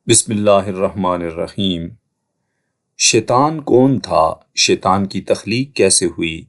بسم اللہ الرحمن الرحیم۔ شیطان کون تھا؟ شیطان کی تخلیق کیسے ہوئی؟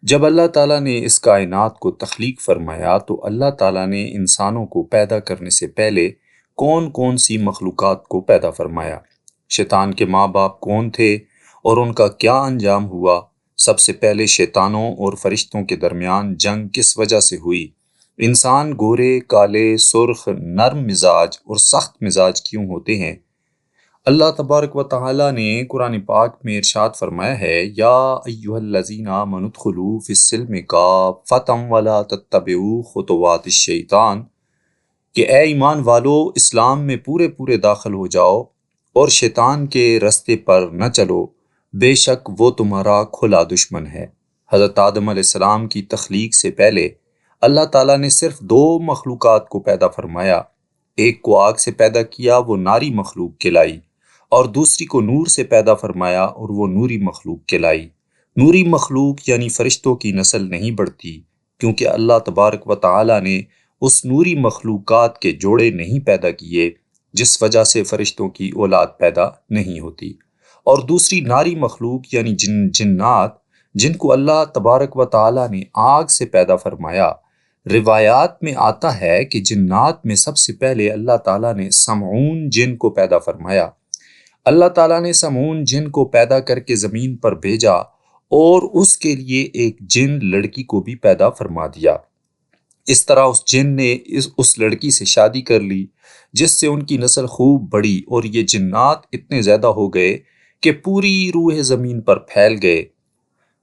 جب اللہ تعالیٰ نے اس کائنات کو تخلیق فرمایا تو اللہ تعالیٰ نے انسانوں کو پیدا کرنے سے پہلے کون کون سی مخلوقات کو پیدا فرمایا؟ شیطان کے ماں باپ کون تھے اور ان کا کیا انجام ہوا؟ سب سے پہلے شیطانوں اور فرشتوں کے درمیان جنگ کس وجہ سے ہوئی؟ انسان گورے، کالے، سرخ، نرم مزاج اور سخت مزاج کیوں ہوتے ہیں؟ اللہ تبارک و تعالیٰ نے قرآن پاک میں ارشاد فرمایا ہے، یا ایھا الذین آمنوا ادخلوا فی السلم کافۃ ولا تتبعوا خطوات الشیطان، کہ اے ایمان والو، اسلام میں پورے داخل ہو جاؤ اور شیطان کے رستے پر نہ چلو، بے شک وہ تمہارا کھلا دشمن ہے۔ حضرت آدم علیہ السلام کی تخلیق سے پہلے اللہ تعالیٰ نے صرف دو مخلوقات کو پیدا فرمایا۔ ایک کو آگ سے پیدا کیا، وہ ناری مخلوق کہلائی، اور دوسری کو نور سے پیدا فرمایا اور وہ نوری مخلوق کہلائی۔ نوری مخلوق یعنی فرشتوں کی نسل نہیں بڑھتی، کیونکہ اللہ تبارک و تعالیٰ نے اس نوری مخلوقات کے جوڑے نہیں پیدا کیے، جس وجہ سے فرشتوں کی اولاد پیدا نہیں ہوتی۔ اور دوسری ناری مخلوق یعنی جنات، جن کو اللہ تبارک و تعالیٰ نے آگ سے پیدا فرمایا۔ روایات میں آتا ہے کہ جنات میں سب سے پہلے اللہ تعالیٰ نے سمعون جن کو پیدا فرمایا۔ اللہ تعالیٰ نے سمعون جن کو پیدا کر کے زمین پر بھیجا اور اس کے لیے ایک جن لڑکی کو بھی پیدا فرما دیا۔ اس طرح اس جن نے اس لڑکی سے شادی کر لی، جس سے ان کی نسل خوب بڑھی، اور یہ جنات اتنے زیادہ ہو گئے کہ پوری روح زمین پر پھیل گئے۔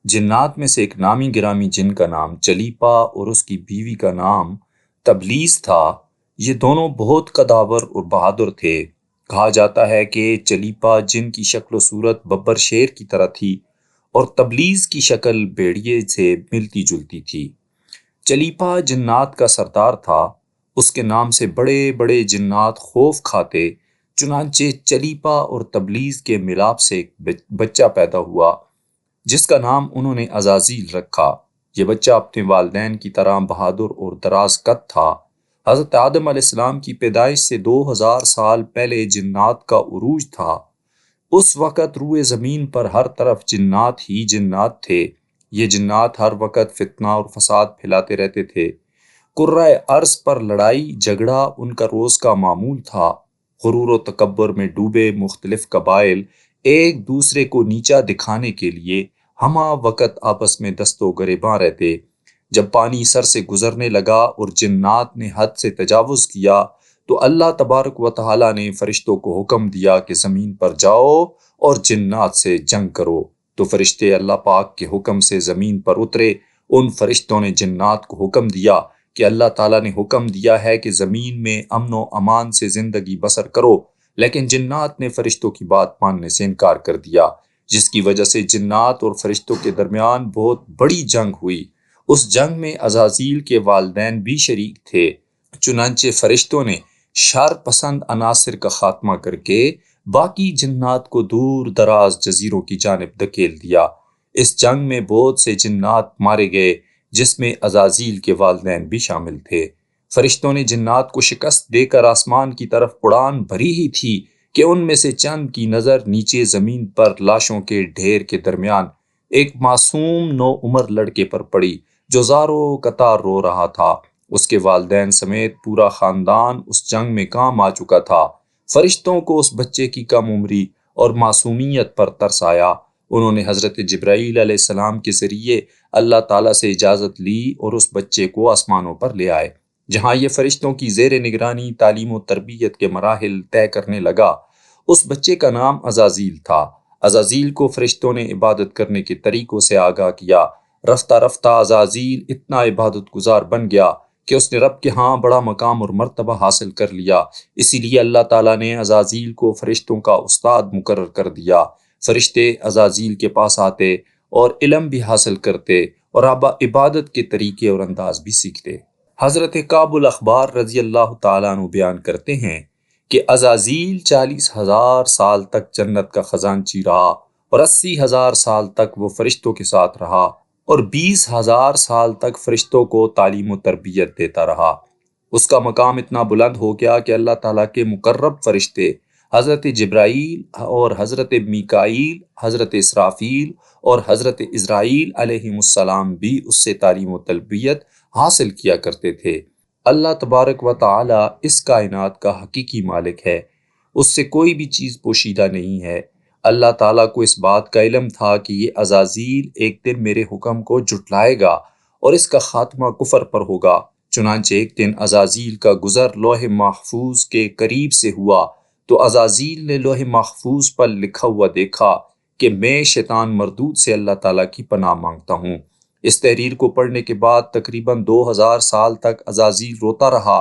جنات میں سے ایک نامی گرامی جن کا نام چلیپا اور اس کی بیوی کا نام تبلیس تھا۔ یہ دونوں بہت قداور اور بہادر تھے۔ کہا جاتا ہے کہ چلیپا جن کی شکل و صورت ببر شیر کی طرح تھی اور تبلیس کی شکل بھیڑیے سے ملتی جلتی تھی۔ چلیپا جنات کا سردار تھا، اس کے نام سے بڑے بڑے جنات خوف کھاتے، چنانچہ چلیپا اور تبلیس کے ملاپ سے ایک بچہ پیدا ہوا جس کا نام انہوں نے عزازیل رکھا۔ یہ بچہ اپنے والدین کی طرح بہادر اور دراز قد تھا۔ حضرت آدم علیہ السلام کی پیدائش سے 2000 سال پہلے جنات کا عروج تھا۔ اس وقت روئے زمین پر ہر طرف جنات ہی جنات تھے۔ یہ جنات ہر وقت فتنہ اور فساد پھیلاتے رہتے تھے۔ کرۂ ارض پر لڑائی جھگڑا ان کا روز کا معمول تھا۔ غرور و تکبر میں ڈوبے مختلف قبائل ایک دوسرے کو نیچا دکھانے کے لیے ہمہ وقت آپس میں دست و گریباں رہتے۔ جب پانی سر سے گزرنے لگا اور جنات نے حد سے تجاوز کیا تو اللہ تبارک و تعالیٰ نے فرشتوں کو حکم دیا کہ زمین پر جاؤ اور جنات سے جنگ کرو۔ تو فرشتے اللہ پاک کے حکم سے زمین پر اترے۔ ان فرشتوں نے جنات کو حکم دیا کہ اللہ تعالیٰ نے حکم دیا ہے کہ زمین میں امن و امان سے زندگی بسر کرو، لیکن جنات نے فرشتوں کی بات ماننے سے انکار کر دیا، جس کی وجہ سے جنات اور فرشتوں کے درمیان بہت بڑی جنگ ہوئی۔ اس جنگ میں عزازیل کے والدین بھی شریک تھے، چنانچہ فرشتوں نے شر پسند عناصر کا خاتمہ کر کے باقی جنات کو دور دراز جزیروں کی جانب دھکیل دیا۔ اس جنگ میں بہت سے جنات مارے گئے، جس میں عزازیل کے والدین بھی شامل تھے۔ فرشتوں نے جنات کو شکست دے کر آسمان کی طرف اڑان بھری ہی تھی کہ ان میں سے چند کی نظر نیچے زمین پر لاشوں کے ڈھیر کے درمیان ایک معصوم نو عمر لڑکے پر پڑی جو زاروں قطار رو رہا تھا۔ اس کے والدین سمیت پورا خاندان اس جنگ میں کام آ چکا تھا۔ فرشتوں کو اس بچے کی کم عمری اور معصومیت پر ترس آیا۔ انہوں نے حضرت جبرائیل علیہ السلام کے ذریعے اللہ تعالیٰ سے اجازت لی اور اس بچے کو آسمانوں پر لے آئے، جہاں یہ فرشتوں کی زیر نگرانی تعلیم و تربیت کے مراحل طے کرنے لگا۔ اس بچے کا نام عزازیل تھا۔ عزازیل کو فرشتوں نے عبادت کرنے کے طریقوں سے آگاہ کیا۔ رفتہ رفتہ عزازیل اتنا عبادت گزار بن گیا کہ اس نے رب کے ہاں بڑا مقام اور مرتبہ حاصل کر لیا۔ اسی لیے اللہ تعالیٰ نے عزازیل کو فرشتوں کا استاد مقرر کر دیا۔ فرشتے عزازیل کے پاس آتے اور علم بھی حاصل کرتے اور عبادت کے طریقے اور انداز بھی سیکھتے۔ حضرت کعب الاحبار رضی اللہ تعالیٰ عنہ بیان کرتے ہیں کہ عزازیل 40,000 سال تک جنت کا خزانچی رہا اور 80,000 سال تک وہ فرشتوں کے ساتھ رہا اور 20,000 سال تک فرشتوں کو تعلیم و تربیت دیتا رہا۔ اس کا مقام اتنا بلند ہو گیا کہ اللہ تعالیٰ کے مقرب فرشتے حضرت جبرائیل اور حضرت میکائیل، حضرت اسرافیل اور حضرت عزرائیل علیہ السلام بھی اس سے تعلیم و تربیت حاصل کیا کرتے تھے۔ اللہ تبارک و تعالی اس کائنات کا حقیقی مالک ہے، اس سے کوئی بھی چیز پوشیدہ نہیں ہے۔ اللہ تعالیٰ کو اس بات کا علم تھا کہ یہ عزازیل ایک دن میرے حکم کو جھٹلائے گا اور اس کا خاتمہ کفر پر ہوگا۔ چنانچہ ایک دن عزازیل کا گزر لوح محفوظ کے قریب سے ہوا تو عزازیل نے لوح محفوظ پر لکھا ہوا دیکھا کہ میں شیطان مردود سے اللہ تعالیٰ کی پناہ مانگتا ہوں۔ اس تحریر کو پڑھنے کے بعد تقریباً 2000 سال تک عزازیل روتا رہا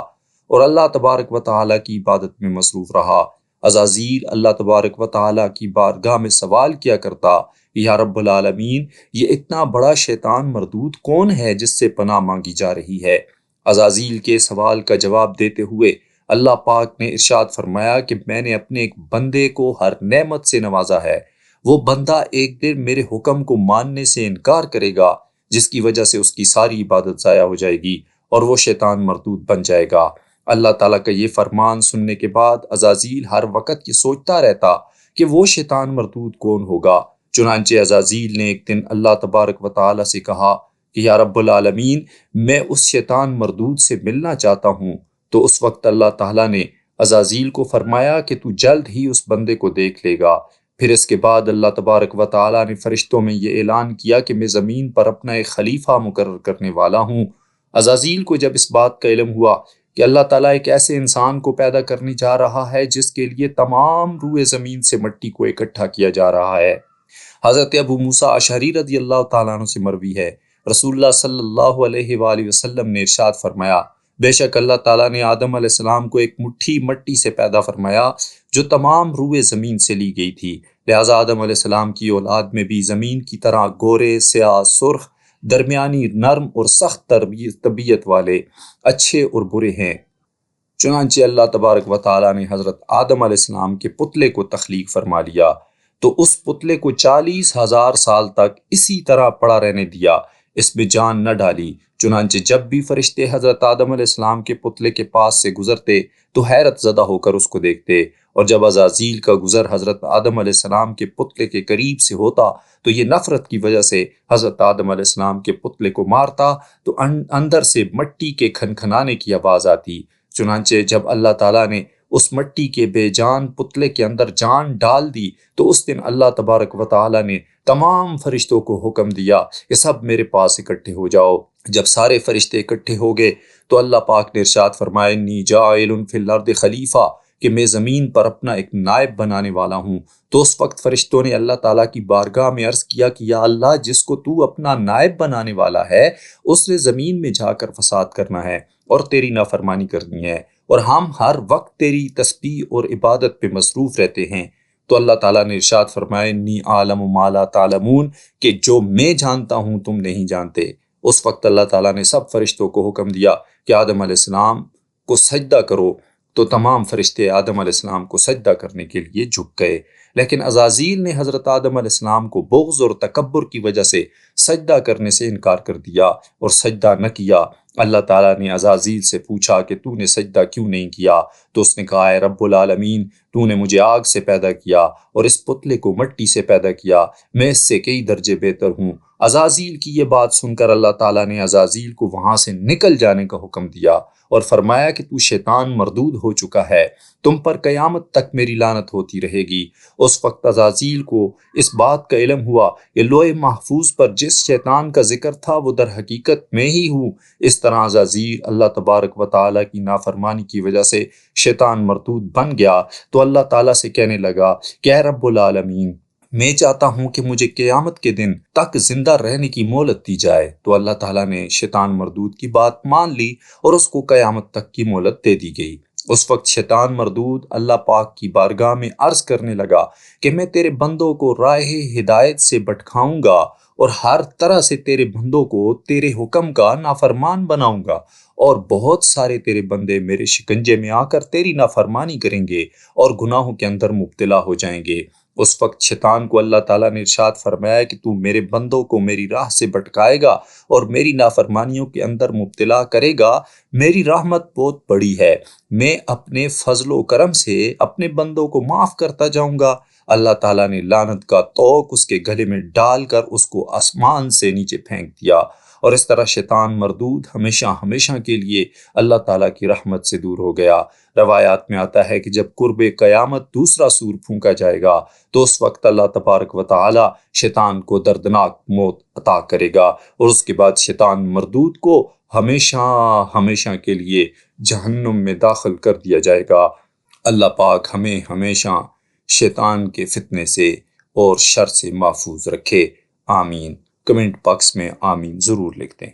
اور اللہ تبارک و تعالیٰ کی عبادت میں مصروف رہا۔ عزازیل اللہ تبارک و تعالیٰ کی بارگاہ میں سوال کیا کرتا، یا رب العالمین، یہ اتنا بڑا شیطان مردود کون ہے جس سے پناہ مانگی جا رہی ہے؟ عزازیل کے سوال کا جواب دیتے ہوئے اللہ پاک نے ارشاد فرمایا کہ میں نے اپنے ایک بندے کو ہر نعمت سے نوازا ہے۔ وہ بندہ ایک دن میرے حکم کو ماننے سے انکار کرے گا، جس کی وجہ سے اس کی ساری عبادت ضائع ہو جائے گی اور وہ شیطان مردود بن جائے گا۔ اللہ تعالیٰ کا یہ فرمان سننے کے بعد عزازیل ہر وقت یہ سوچتا رہتا کہ وہ شیطان مردود کون ہوگا۔ چنانچہ عزازیل نے ایک دن اللہ تبارک و تعالیٰ سے کہا کہ یا رب العالمین، میں اس شیطان مردود سے ملنا چاہتا ہوں۔ تو اس وقت اللہ تعالیٰ نے عزازیل کو فرمایا کہ تو جلد ہی اس بندے کو دیکھ لے گا۔ پھر اس کے بعد اللہ تبارک و تعالیٰ نے فرشتوں میں یہ اعلان کیا کہ میں زمین پر اپنا ایک خلیفہ مقرر کرنے والا ہوں۔ عزازیل کو جب اس بات کا علم ہوا کہ اللہ تعالیٰ ایک ایسے انسان کو پیدا کرنے جا رہا ہے جس کے لیے تمام روئے زمین سے مٹی کو اکٹھا کیا جا رہا ہے۔ حضرت ابو موسیٰ اشعری رضی اللہ تعالیٰ عنہ سے مروی ہے، رسول اللہ صلی اللہ علیہ وآلہ وسلم نے ارشاد فرمایا، بے شک اللہ تعالیٰ نے آدم علیہ السلام کو ایک مٹھی مٹی سے پیدا فرمایا جو تمام روئے زمین سے لی گئی تھی، لہٰذا آدم علیہ السلام کی اولاد میں بھی زمین کی طرح گورے، سیاہ، سرخ، درمیانی، نرم اور سخت طبیعت والے، اچھے اور برے ہیں۔ چنانچہ اللہ تبارک و تعالیٰ نے حضرت آدم علیہ السلام کے پتلے کو تخلیق فرما لیا تو اس پتلے کو 40,000 سال تک اسی طرح پڑا رہنے دیا، اس میں جان نہ ڈالی۔ چنانچہ جب بھی فرشتے حضرت آدم علیہ السلام کے پتلے کے پاس سے گزرتے تو حیرت زدہ ہو کر اس کو دیکھتے، اور جب عزازیل کا گزر حضرت آدم علیہ السلام کے پتلے کے قریب سے ہوتا تو یہ نفرت کی وجہ سے حضرت آدم علیہ السلام کے پتلے کو مارتا تو اندر سے مٹی کے کھنکھنانے کی آواز آتی۔ چنانچہ جب اللہ تعالیٰ نے اس مٹی کے بے جان پتلے کے اندر جان ڈال دی تو اس دن اللہ تبارک و تعالیٰ نے تمام فرشتوں کو حکم دیا کہ سب میرے پاس اکٹھے ہو جاؤ۔ جب سارے فرشتے اکٹھے ہو گئے تو اللہ پاک نے ارشاد فرمایا، انی جاعل فی الارض خلیفہ، کہ میں زمین پر اپنا ایک نائب بنانے والا ہوں۔ تو اس وقت فرشتوں نے اللہ تعالیٰ کی بارگاہ میں عرض کیا کہ یا اللہ، جس کو تو اپنا نائب بنانے والا ہے اس نے زمین میں جا کر فساد کرنا ہے اور تیری نافرمانی کرنی ہے، اور ہم ہر وقت تیری تسبیح اور عبادت پہ مصروف رہتے ہیں۔ تو اللہ تعالیٰ نے ارشاد فرمایا، انی اعلم ما لا تعلمون، کہ جو میں جانتا ہوں تم نہیں جانتے۔ اس وقت اللہ تعالیٰ نے سب فرشتوں کو حکم دیا کہ آدم علیہ السلام کو سجدہ کرو، تو تمام فرشتے آدم علیہ السلام کو سجدہ کرنے کے لیے جھک گئے، لیکن عزازیل نے حضرت آدم علیہ السلام کو بغض اور تکبر کی وجہ سے سجدہ کرنے سے انکار کر دیا اور سجدہ نہ کیا۔ اللہ تعالیٰ نے عزازیل سے پوچھا کہ تو نے سجدہ کیوں نہیں کیا؟ تو اس نے کہا، اے رب العالمین، تو نے مجھے آگ سے پیدا کیا اور اس پتلے کو مٹی سے پیدا کیا، میں اس سے کئی درجے بہتر ہوں۔ عزازیل کی یہ بات سن کر اللہ تعالیٰ نے عزازیل کو وہاں سے نکل جانے کا حکم دیا اور فرمایا کہ تو شیطان مردود ہو چکا ہے، تم پر قیامت تک میری لعنت ہوتی رہے گی۔ اس وقت عزازیل کو اس بات کا علم ہوا کہ لوح محفوظ پر جس شیطان کا ذکر تھا وہ در حقیقت میں ہی ہوں۔ اس طرح عزازیل اللہ تبارک و تعالیٰ کی نافرمانی کی وجہ سے شیطان مردود بن گیا تو اللہ تعالیٰ سے کہنے لگا کہ اے رب العالمین، میں چاہتا ہوں کہ مجھے قیامت کے دن تک زندہ رہنے کی مہلت دی جائے۔ تو اللہ تعالیٰ نے شیطان مردود کی بات مان لی اور اس کو قیامت تک کی مہلت دے دی گئی۔ اس وقت شیطان مردود اللہ پاک کی بارگاہ میں عرض کرنے لگا کہ میں تیرے بندوں کو راہ ہدایت سے بھٹکاؤں گا اور ہر طرح سے تیرے بندوں کو تیرے حکم کا نافرمان بناؤں گا، اور بہت سارے تیرے بندے میرے شکنجے میں آ کر تیری نافرمانی کریں گے اور گناہوں کے اندر مبتلا ہو جائیں گے۔ اس وقت شیطان کو اللہ تعالیٰ نے ارشاد فرمایا کہ تو میرے بندوں کو میری راہ سے بھٹکائے گا اور میری نافرمانیوں کے اندر مبتلا کرے گا، میری رحمت بہت بڑی ہے، میں اپنے فضل و کرم سے اپنے بندوں کو معاف کرتا جاؤں گا۔ اللہ تعالیٰ نے لعنت کا طوق اس کے گلے میں ڈال کر اس کو آسمان سے نیچے پھینک دیا، اور اس طرح شیطان مردود ہمیشہ ہمیشہ کے لیے اللہ تعالیٰ کی رحمت سے دور ہو گیا۔ روایات میں آتا ہے کہ جب قرب قیامت دوسرا سور پھونکا جائے گا تو اس وقت اللہ تبارک و تعالی شیطان کو دردناک موت عطا کرے گا، اور اس کے بعد شیطان مردود کو ہمیشہ ہمیشہ کے لیے جہنم میں داخل کر دیا جائے گا۔ اللہ پاک ہمیں ہمیشہ شیطان کے فتنے سے اور شر سے محفوظ رکھے۔ آمین۔ کمنٹ باکس میں آمین ضرور لکھ دیں۔